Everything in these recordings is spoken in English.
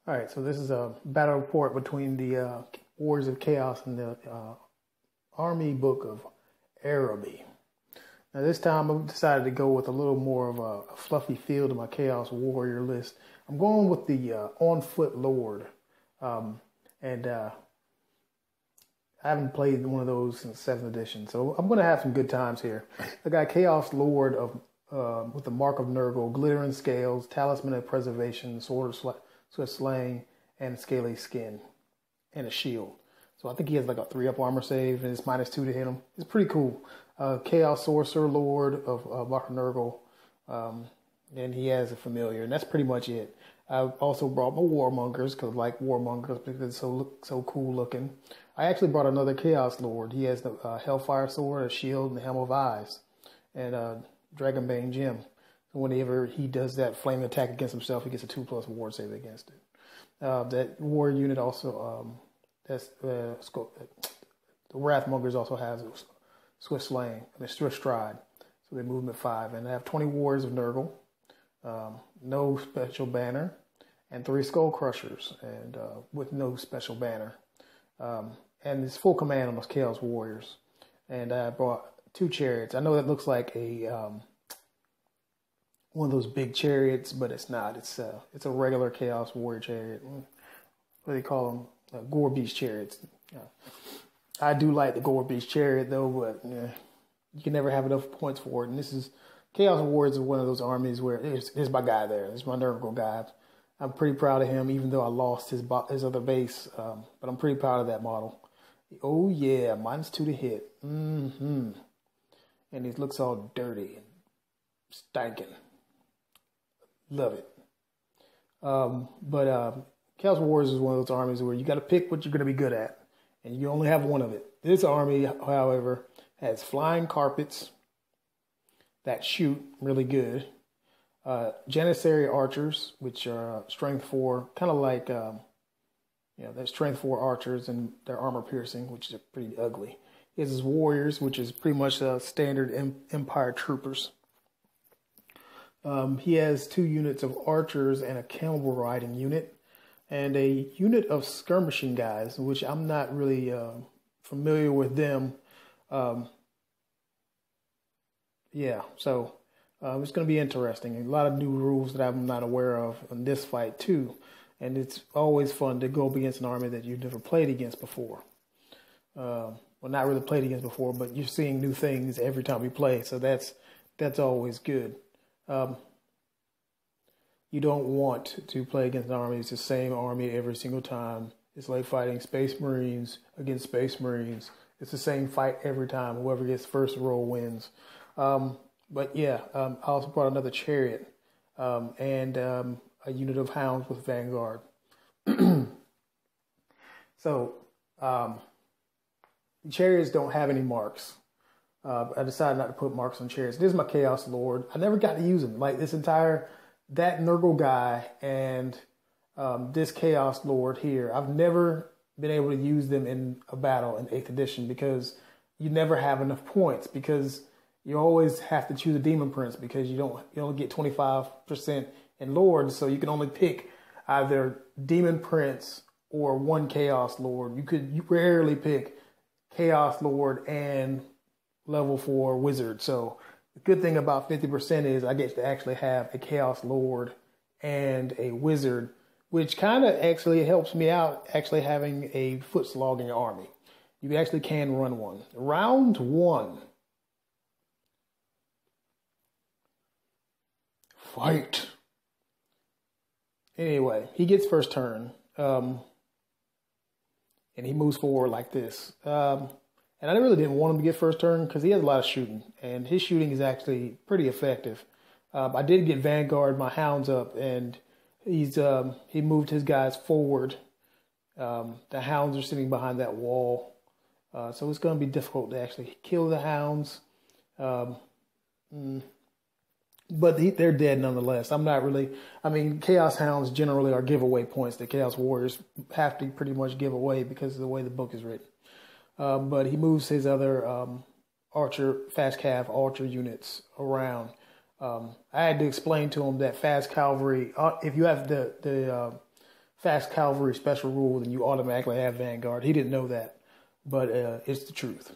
All right, so this is a battle report between the Warriors of Chaos and the Army Book of Araby. Now this time I've decided to go with a little more of a fluffy feel to my Chaos Warrior list. I'm going with the On Foot Lord. And I haven't played one of those since 7th edition, so I'm going to have some good times here. I got Chaos Lord of with the Mark of Nurgle, Glittering Scales, Talisman of Preservation, Sword of Swift Slaying, and Scaly Skin, and a shield. So I think he has like a 3-up armor save, and it's -2 to hit him. It's pretty cool. Chaos Sorcerer Lord of Mark of Nurgle, and he has a familiar, and that's pretty much it. I also brought my Warmongers because I like Warmongers because it's so cool looking. I actually brought another Chaos Lord. He has the Hellfire Sword, a shield, and the Helm of Eyes, and Dragonbane Gem. So whenever he does that flame attack against himself, he gets a 2+ ward save against it. That warrior unit also, the Wrathmongers also has Swift Slaying and a Swift Stride. So they movement 5, and they have 20 Warriors of Nurgle, no special banner, and 3 Skull Crushers, and with no special banner. And it's full command on those Chaos Warriors. And I brought 2 chariots. I know that looks like a one of those big chariots, but it's not. It's a regular Chaos Warrior chariot. What do they call them? Gore Beast chariots. I do like the Gore Beast chariot though, but you can never have enough points for it. And this is Chaos Warriors is one of those armies where there's my guy there. There's my Nurgle guy. I'm pretty proud of him, even though I lost his other base. But I'm pretty proud of that model. Oh yeah, -2 to hit. And he looks all dirty and stinking. Love it. But Chaos Warriors is one of those armies where you got to pick what you're going to be good at, and you only have one of it. This army, however, has flying carpets that shoot really good, Janissary archers, which are strength 4, kind of like they're strength 4 archers, and they're armor piercing, which is pretty ugly. He has his warriors, which is pretty much standard Empire troopers. He has 2 units of archers and a camel riding unit, and a unit of skirmishing guys, which I'm not really familiar with them. So it's going to be interesting. A lot of new rules that I'm not aware of in this fight too, and it's always fun to go up against an army that you've never played against before. Well, not really played against before, but you're seeing new things every time you play, so that's always good. You don't want to play against an army. It's the same army every single time. It's like fighting Space Marines against Space Marines. It's the same fight every time. Whoever gets first roll wins. But yeah, I also brought another chariot and a unit of hounds with Vanguard. So chariots don't have any marks. I decided not to put marks on chariots. This is my Chaos Lord. I never got to use him. Like that Nurgle guy and this Chaos Lord here, I've never been able to use them in a battle in 8th edition because you never have enough points, because you always have to choose a Demon Prince because you only get 25% in Lords, so you can only pick either Demon Prince or 1 Chaos Lord. You rarely pick Chaos Lord and level 4 Wizard. So the good thing about 50% is I get to actually have a Chaos Lord and a Wizard, which kind of actually helps me out actually having a foot slog in your army. You actually can run one. Round 1. Fight. Anyway, he gets first turn. And he moves forward like this. And I really didn't want him to get first turn because he has a lot of shooting, and his shooting is actually pretty effective. I did get Vanguard, my hounds up, and he moved his guys forward. The hounds are sitting behind that wall, so it's going to be difficult to actually kill the hounds. But they're dead nonetheless. Chaos Hounds generally are giveaway points that Chaos Warriors have to pretty much give away because of the way the book is written. But he moves his other fast cav archer units around. I had to explain to him that fast cavalry, if you have the fast cavalry special rule, then you automatically have Vanguard. He didn't know that, but it's the truth.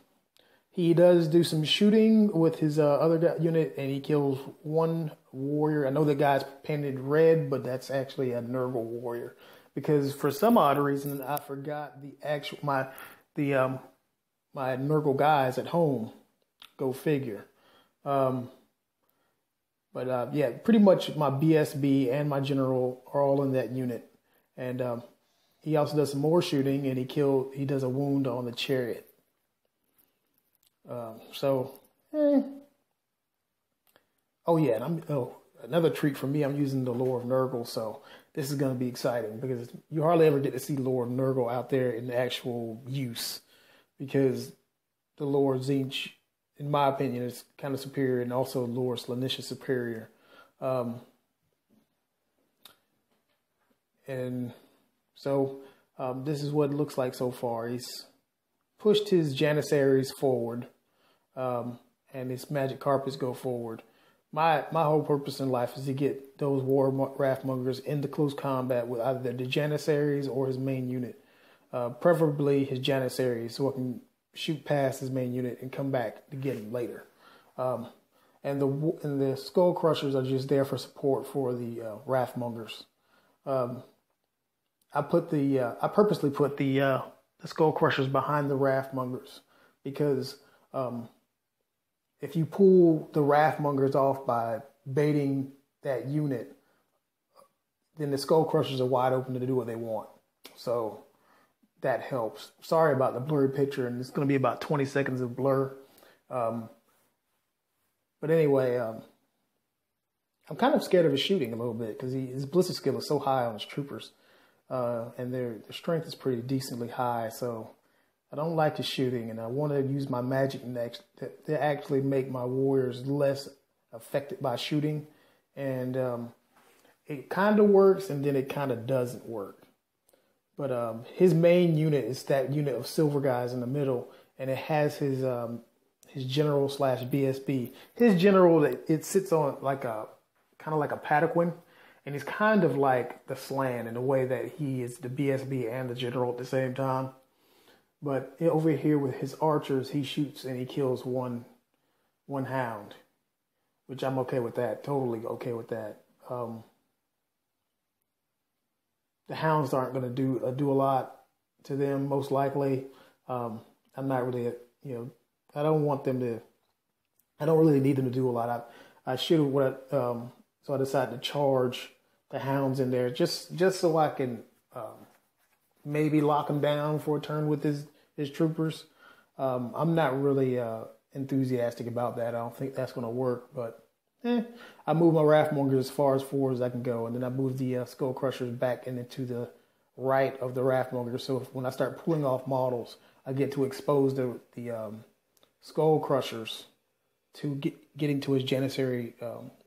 He does do some shooting with his other unit, and he kills one warrior. I know the guy's painted red, but that's actually a Nurgle warrior, because for some odd reason I forgot the actual my Nurgle guys at home. Go figure. Yeah, pretty much my BSB and my general are all in that unit, and he also does some more shooting, and he does a wound on the chariot. Oh yeah, and another treat for me, I'm using the lore of Nurgle, so this is going to be exciting because you hardly ever get to see lore of Nurgle out there in actual use, because the lore of Tzeentch, in my opinion, is kind of superior, and also lore of Slaanesh is superior. This is what it looks like so far. He's pushed his Janissaries forward, and his magic carpets go forward. My whole purpose in life is to get those Warhsmongers into close combat with either the Janissaries or his main unit, preferably his Janissaries, so I can shoot past his main unit and come back to get him later. And the Skull Crushers are just there for support for the Wrathmongers. I purposely put the Skull Crushers behind the Wrathmongers because if you pull the Wrathmongers off by baiting that unit, then the Skull Crushers are wide open to do what they want. So that helps. Sorry about the blurry picture, and it's going to be about 20 seconds of blur. But anyway, I'm kind of scared of his shooting a little bit because his ballistic skill is so high on his troopers, and their strength is pretty decently high. So I don't like his shooting, and I want to use my magic next to actually make my warriors less affected by shooting. And it kind of works, and then it kind of doesn't work. But his main unit is that unit of silver guys in the middle, and it has his general / BSB. His general, it sits on like kind of like a Padawan, and he's kind of like the Slan in the way that he is the BSB and the general at the same time. But over here with his archers, he shoots and he kills one hound, which I'm okay with that. Totally okay with that. The hounds aren't going to do a lot to them, most likely. I'm not really, I don't want them to. I don't really need them to do a lot. I should have so I decided to charge the hounds in there just so I can maybe lock him down for a turn with his troopers. I'm not really enthusiastic about that. I don't think that's going to work, but I move my Wrathmongers as far as forward as I can go, and then I move the Skull Crushers back into the right of the Wrathmongers. So when I start pulling off models, I get to expose the Skull Crushers to getting to his Janissary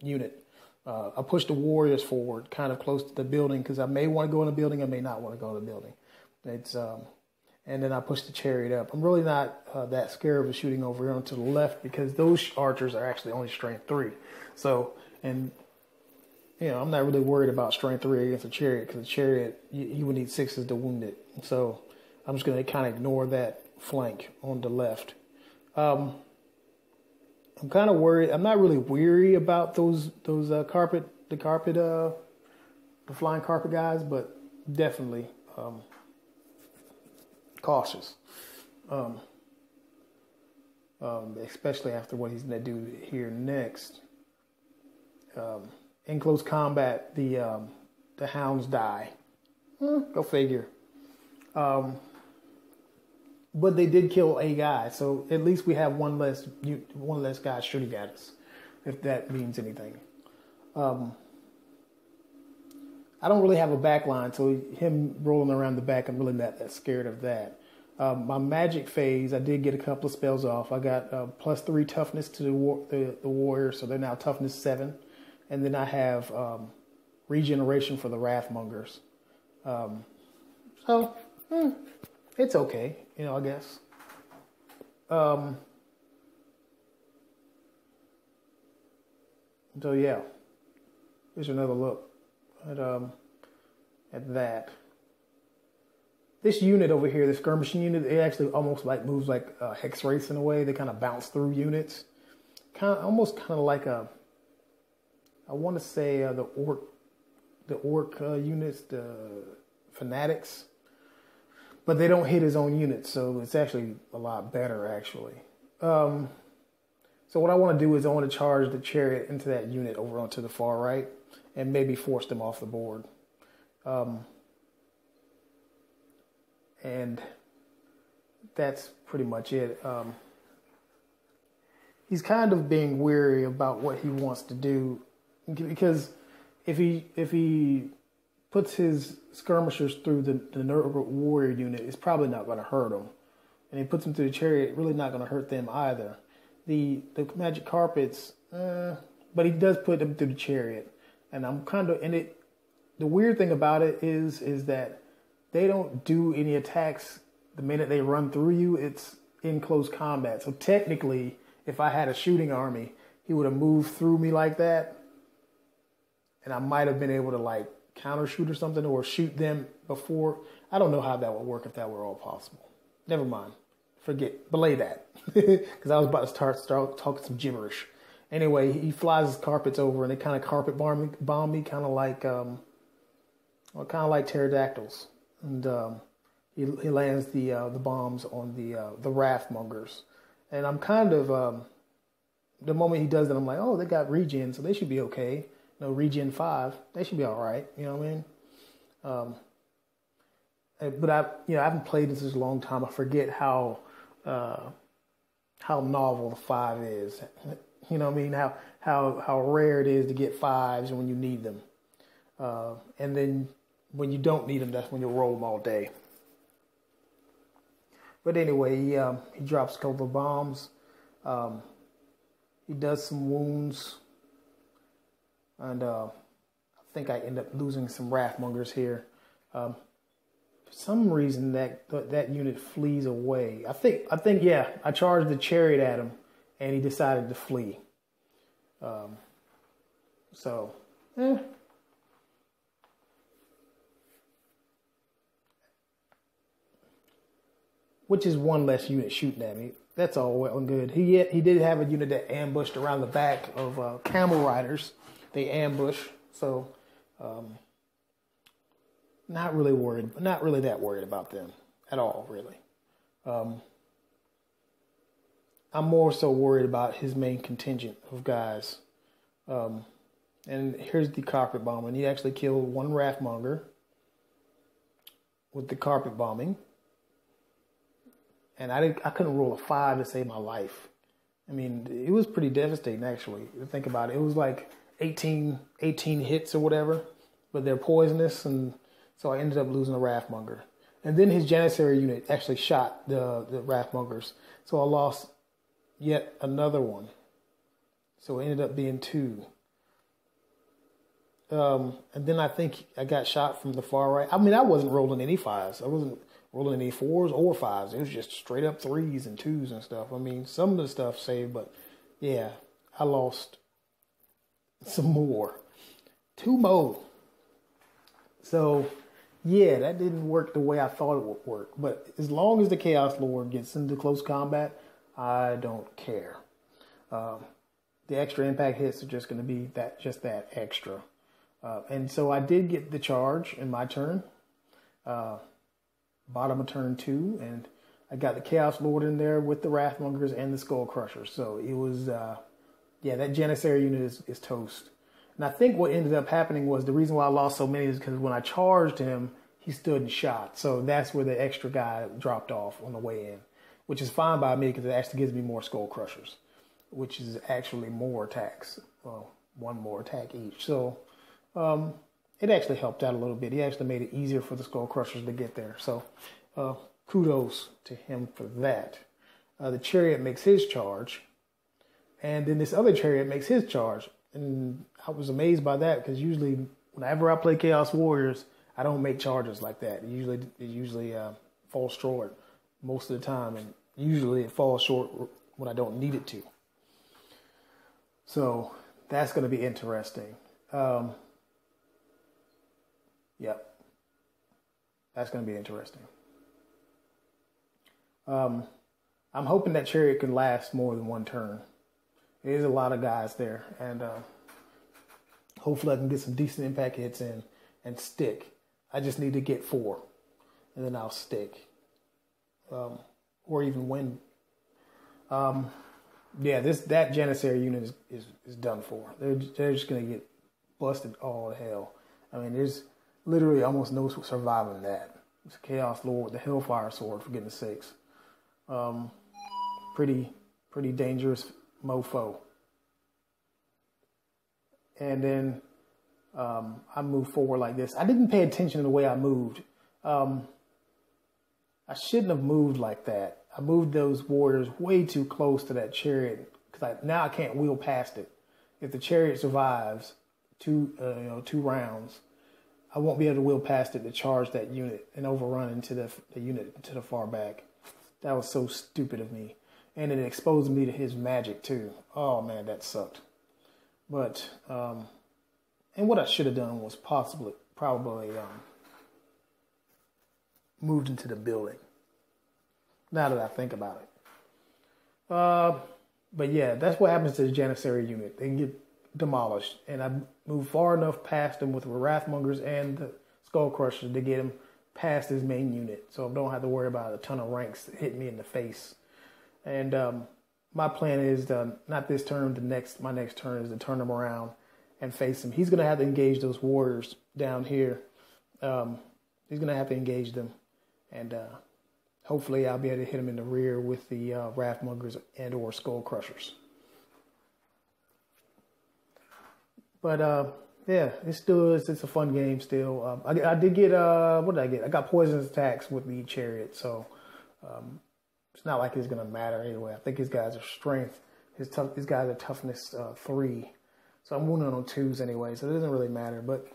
unit. I push the warriors forward, kind of close to the building, because I may want to go in the building, I may not want to go in the building. And then I push the chariot up. I'm really not that scared of the shooting over here to the left, because those archers are actually only strength 3. So, and I'm not really worried about strength 3 against a chariot, because a chariot, you would need 6s to wound it. So I'm just going to kind of ignore that flank on the left. I'm kind of worried. I'm not really weary about those flying carpet guys, but definitely cautious. Especially after what he's going to do here next. In close combat, the hounds die. Go figure. But they did kill a guy, so at least we have one less guy shooting at us, if that means anything. I don't really have a back line, so him rolling around the back, I'm really not that scared of that. My magic phase, I did get a couple of spells off. I got +3 toughness to the warrior, so they're now toughness 7. And then I have regeneration for the Wrathmongers. It's okay, I guess. So yeah, here's another look at that. This unit over here, the skirmishing unit, it actually almost like moves like hex race in a way. They kind of bounce through units, almost kind of like a. I want to say the orc units, the fanatics, but they don't hit his own units, so it's actually a lot better actually. So what I want to do is I want to charge the chariot into that unit over onto the far right, and maybe force them off the board. And that's pretty much it. He's kind of being weary about what he wants to do, because if he puts his skirmishers through the warrior unit, it's probably not going to hurt them. And he puts them through the chariot, really not going to hurt them either. The magic carpets, but he does put them through the chariot, and I'm kind of the weird thing about it is that they don't do any attacks the minute they run through you. It's in close combat. So technically, if I had a shooting army, he would have moved through me like that, and I might have been able to like counter shoot or something, or shoot them before. I don't know how that would work if that were all possible. Never mind. Belay that. Because I was about to start talking some gibberish. Anyway, he flies his carpets over, and they kind of carpet bomb me, kind of like pterodactyls. And he lands the bombs on the Warhsmers. And I'm kind of the moment he does that, I'm like, oh, they got regen, so they should be okay. No, regen 5, they should be all right. You know what I mean? But I haven't played this in a long time. I forget how novel the 5 is. You know what I mean? How rare it is to get 5s when you need them. And then when you don't need them, that's when you roll them all day. But anyway, he drops a couple of bombs. He does some wounds. And I think I end up losing some Warhsmers here. For some reason, that unit flees away. I think I charged the chariot at him, and he decided to flee. Which is one less unit shooting at me. That's all well and good. He did have a unit that ambushed around the back of camel riders. They ambush, so not really that worried about them at all, really. I'm more so worried about his main contingent of guys. And here's the carpet bombing. He actually killed one Warhsmer with the carpet bombing. And I couldn't roll a 5 to save my life. I mean, it was pretty devastating, actually, to think about it. It was like 18 hits or whatever, but they're poisonous, and so I ended up losing a Warhsmer. And then his Janissary unit actually shot the Warhsmers, so I lost yet another one. So it ended up being 2. And then I think I got shot from the far right. I mean, I wasn't rolling any 5s. I wasn't rolling any 4s or 5s. It was just straight up 3s and 2s and stuff. I mean, some of the stuff saved, but yeah, I lost some more. 2 more. So yeah, that didn't work the way I thought it would work. But as long as the Chaos Lord gets into close combat, I don't care. The extra impact hits are just going to be that extra. And so I did get the charge in my turn. Bottom of turn 2, and I got the Chaos Lord in there with the Warhsmers and the Skull Crushers. So it was, that Janissary unit is toast. And I think what ended up happening was the reason why I lost so many is because when I charged him, he stood and shot. So that's where the extra guy dropped off on the way in, which is fine by me because it actually gives me more Skull Crushers, which is actually more attacks. Well, 1 more attack each. So it actually helped out a little bit. He actually made it easier for the Skull Crushers to get there. So kudos to him for that. The chariot makes his charge, and then this other chariot makes his charge. And I was amazed by that because usually whenever I play Chaos Warriors, I don't make charges like that. It usually falls short most of the time, and usually it falls short when I don't need it to. So that's going to be interesting. Yep. That's going to be interesting. I'm hoping that chariot can last more than one turn. There's a lot of guys there, and hopefully I can get some decent impact hits in and stick. I just need to get 4, and then I'll stick, or even win. Yeah, that Janissary unit is done for. They're just gonna get busted all to hell. I mean, there's literally almost no surviving that. It's a Chaos Lord, the Hellfire Sword, for goodness sakes. Pretty dangerous mofo. And then I moved forward like this. I didn't pay attention to the way I moved. I shouldn't have moved like that. I moved those warriors way too close to that chariot because now I can't wheel past it. If the chariot survives 2 rounds, I won't be able to wheel past it to charge that unit and overrun into the unit to the far back. That was so stupid of me. And it exposed me to his magic too. Oh man, that sucked. But, and what I should have done was probably moved into the building. Now that I think about it. But yeah, that's what happens to the Janissary unit. They get demolished. And I moved far enough past them with the Wrathmongers and the Skull Crushers to get him past his main unit. So I don't have to worry about a ton of ranks hitting me in the face. And my plan is not this turn, my next turn is to turn him around and face him. He's going to have to engage those warriors down here. He's going to have to engage them. And hopefully I'll be able to hit him in the rear with the Wrathmongers and or Skull Crushers. But yeah, it's a fun game still. I did get, what did I get? I got poisonous attacks with the chariot. So it's not like it's going to matter anyway. I think his guys are strength. His guys are toughness 3. So I'm wounded on 2s anyway. So it doesn't really matter. But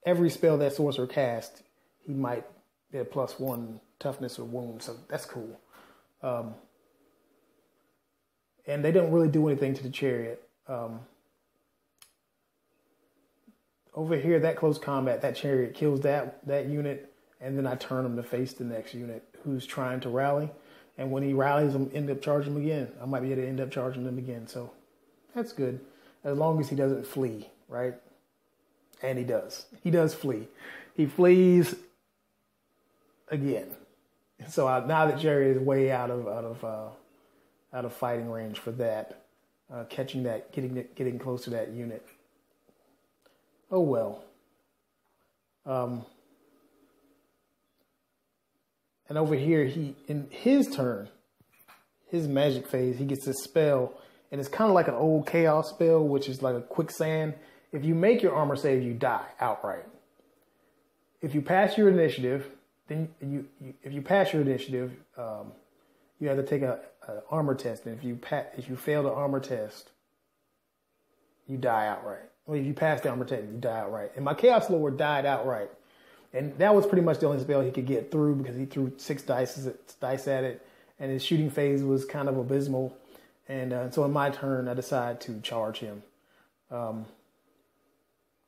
every spell that sorcerer casts, he might get a +1 toughness or wound. So that's cool. And they don't really do anything to the chariot. Over here, that close combat, that chariot kills that unit, and then I turn him to face the next unit who's trying to rally. And when he rallies, I'm end up charging him again. I might be able to end up charging him again. So that's good, as long as he doesn't flee, right? And he does. He does flee. He flees again. So now that chariot is way out of fighting range for that, catching that, getting close to that unit. Oh well. And over here, in his turn, his magic phase, he gets this spell, and it's kind of like an old chaos spell, which is like a quicksand. If you make your armor save, you die outright. If you pass your initiative, then if you pass your initiative, you have to take an armor test, and if you fail the armor test, you die outright. Well, if you pass the armor test, you die outright. And my Chaos Lord died outright. And that was pretty much the only spell he could get through because he threw 6 dice at it. And his shooting phase was kind of abysmal. And so on my turn, I decided to charge him. Because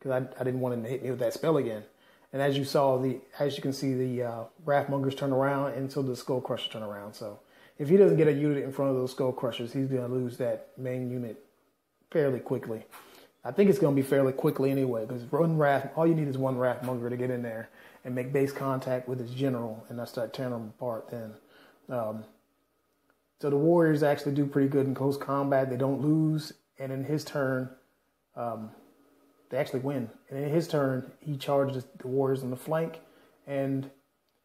I didn't want him to hit me with that spell again. And as you can see, the Wrathmongers turn around, and so the Skull Crushers turn around. So if he doesn't get a unit in front of those Skull Crushers, he's going to lose that main unit fairly quickly. I think it's going to be fairly quickly anyway, because all you need is one Wrathmonger to get in there and make base contact with his general, and I start tearing them apart then. So the Warriors actually do pretty good in close combat. They don't lose, and in his turn, they actually win. And in his turn, he charges the Warriors on the flank, and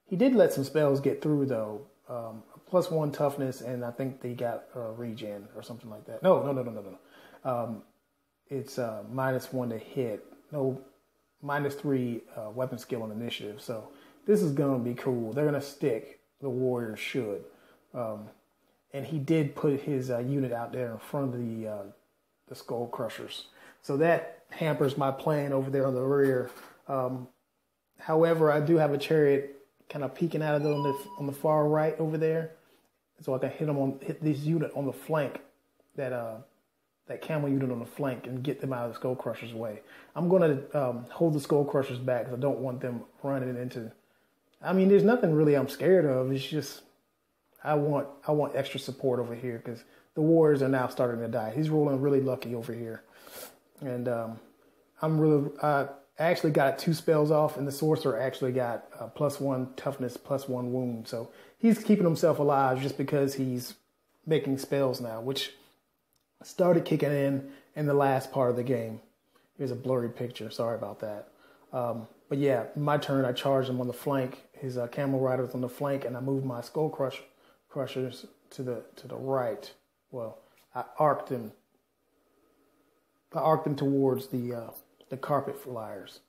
he did let some spells get through, though. +1 toughness, and I think they got regen or something like that. No. It's -1 to hit. No, -3 weapon skill and initiative. So this is going to be cool. They're going to stick. The Warriors should. And he did put his unit out there in front of the Skull Crushers. So that hampers my plan over there on the rear. However, I do have a chariot kind of peeking out of it on the far right over there. So I can hit this unit on the flank, that camel unit on the flank, and get them out of the Skull Crushers' way. I'm going to hold the Skull Crushers back because I don't want them running into... I mean, there's nothing really I'm scared of. It's just, I want extra support over here because the warriors are now starting to die. He's rolling really lucky over here, and I actually got 2 spells off, and the sorcerer actually got +1 toughness, +1 wound. So he's keeping himself alive just because he's making spells now, which started kicking in the last part of the game. Here's a blurry picture. Sorry about that. But yeah, my turn. I charged him on the flank. His camel riders on the flank, and I moved my skull crushers to the right. Well, I arced him towards the carpet flyers.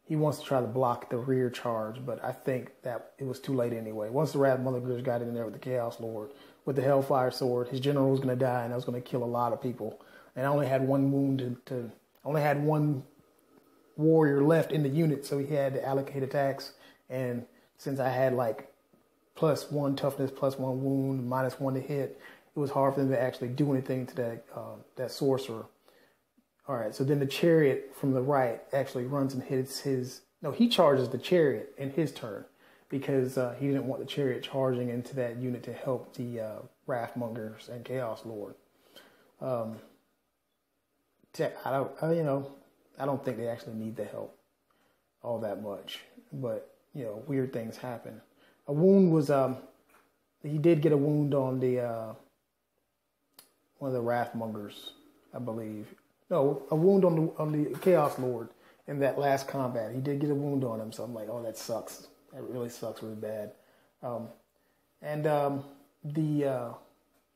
He wants to try to block the rear charge, but I think that it was too late anyway. Once the Warhsmmer got in there with the Chaos Lord, with the Hellfire Sword, his general was going to die, and I was going to kill a lot of people. And I only had 1 wound only had 1 warrior left in the unit, so he had to allocate attacks. And since I had like +1 toughness, +1 wound, -1 to hit, it was hard for them to actually do anything to that sorcerer. All right, so then the chariot from the right actually runs and hits his... No, he charges the chariot in his turn because he didn't want the chariot charging into that unit to help the Warhsmongers and Chaos Lord. I don't think they actually need the help all that much, but weird things happen. A wound was he did get a wound on the one of the Warhsmongers, I believe. No, a wound on the Chaos Lord in that last combat. He did get a wound on him, so I'm like, oh, that sucks. That really sucks really bad. The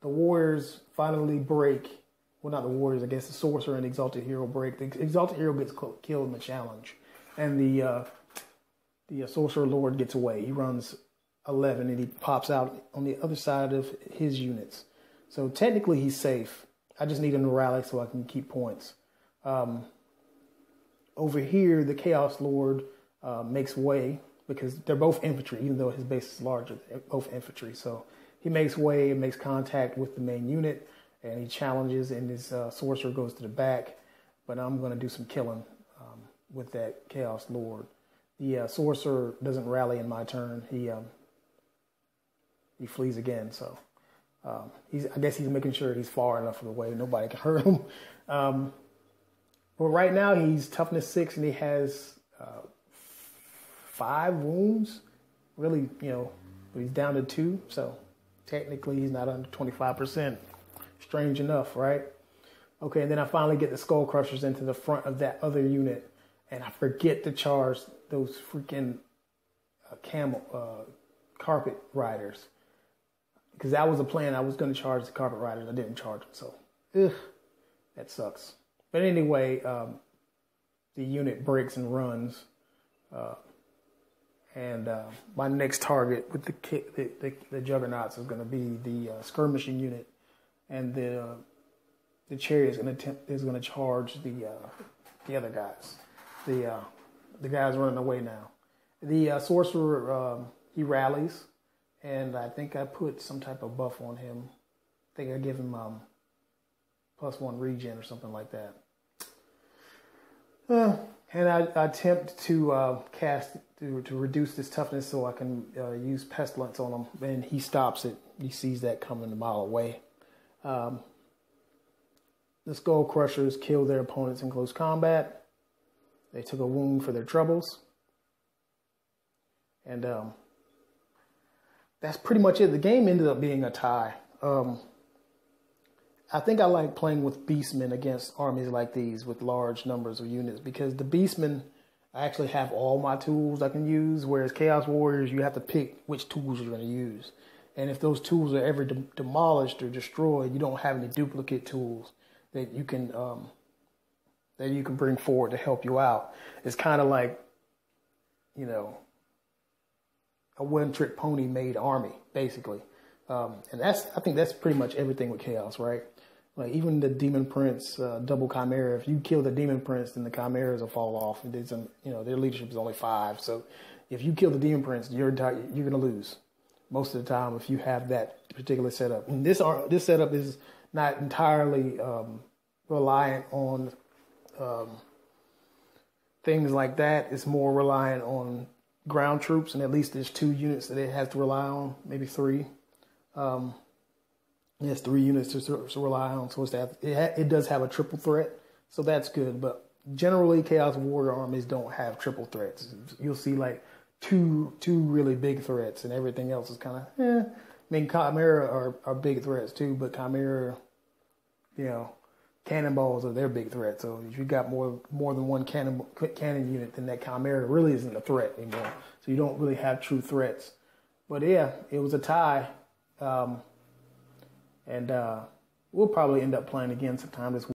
warriors finally break. Well, not the warriors, I guess the sorcerer and the exalted hero break. The exalted hero gets killed in the challenge, and the sorcerer lord gets away. He runs 11 and he pops out on the other side of his units. So technically he's safe. I just need him to rally so I can keep points. Over here, the Chaos Lord makes way because they're both infantry, even though his base is larger. They're both infantry. So he makes way and makes contact with the main unit, and he challenges, and his sorcerer goes to the back. But I'm going to do some killing with that Chaos Lord. The sorcerer doesn't rally in my turn. He flees again, so... I guess he's making sure he's far enough away nobody can hurt him. But right now he's toughness 6 and he has 5 wounds. Really, but he's down to 2, so technically he's not under 25%. Strange enough, right? Okay, and then I finally get the Skull Crushers into the front of that other unit, and I forget to charge those freaking carpet riders. Because that was a plan. I was going to charge the carpet riders. I didn't charge them. So, that sucks. But anyway, the unit breaks and runs. My next target with the Juggernauts is going to be the skirmishing unit. And the chariot is going to charge the other guys. The guys running away now. The sorcerer, he rallies. And I think I put some type of buff on him. I think I give him +1 regen or something like that. And I attempt to cast to reduce this toughness so I can use pestilence on him. And he stops it. He sees that coming a mile away. The Skull Crushers kill their opponents in close combat. They took a wound for their troubles. And that's pretty much it. The game ended up being a tie. I think I like playing with beastmen against armies like these with large numbers of units because the beastmen, I actually have all my tools I can use, whereas Chaos Warriors, you have to pick which tools you're going to use. And if those tools are ever demolished or destroyed, you don't have any duplicate tools that you can bring forward to help you out. It's kind of like, a one-trick pony made army, basically. And I think that's pretty much everything with Chaos, right? Like even the Demon Prince, double Chimera, if you kill the Demon Prince, then the Chimeras will fall off. And their leadership is only 5. So if you kill the Demon Prince, you're going to lose most of the time if you have that particular setup. And this setup is not entirely reliant on things like that. It's more reliant on ground troops, and at least there's 2 units that it has to rely on, maybe 3. It has 3 units to rely on, so it does have a triple threat, so that's good. But generally, Chaos Warrior armies don't have triple threats. You'll see like two really big threats, and everything else is kind of I mean, Chimera are big threats too, but Chimera, cannonballs are their big threat. So if you got more than one cannon unit, then that Chimera really isn't a threat anymore. So you don't really have true threats. But yeah, it was a tie. And we'll probably end up playing again sometime this week.